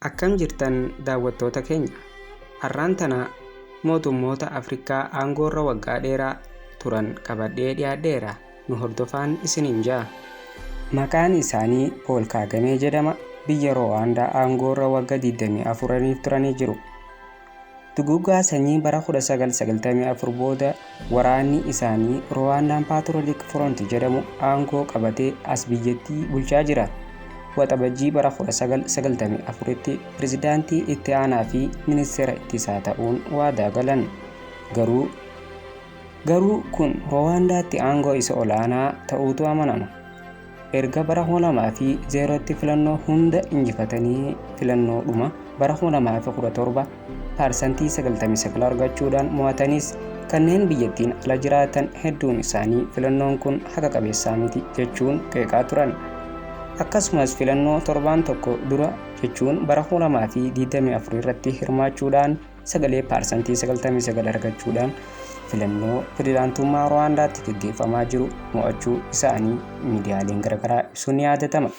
Akkam jirtan daawwattoota keenya. Har'aan tana mootummoota Afrikaa aangoorra waggaa dheeraa turan qabadhee dhiyaadheera. Nu hordofaan isiniin jaa. Maqaan isaanii Paul Kagame jedhama. Biyya Rwaandaa aangoorra waggaa 24 turanii jiru. Duguuggaa sanyii bara 1994 booda waraanni isaanii Rwandaan Patriotic Front jedhamu aangoo qabatee as biyyattii bulchaa jira. Waxabajjii bara 1994tti pirezidaantii itti aanaa fi ministeera ittisaa ta'uun waadaa galan. Garuu kun Rwaandaatti aangoo isa olaanaa ta'uutu amanama. Erga bara 2000tti filannoo hunda injifatanii filannoodhuma bara 2017 parsantii 99 argachuudhaan mo'atanis kanneen biyyattiin ala jiraatan hedduun isaanii filannoon kun haqa qabeessaa miti jechuun qeeqaa turan. Akkasumas filannoo torbaan tokko dura jechuun bara 2024 irratti hirmaachuudhaan sagalee parsantii 99 argachuudhaan filannoo pirezidaantummaa Rwaandaatti gaggeeffamaa jiru mo'achuu isaanii miidiyaaleen garaagaraa ibsuun ni yaadatama.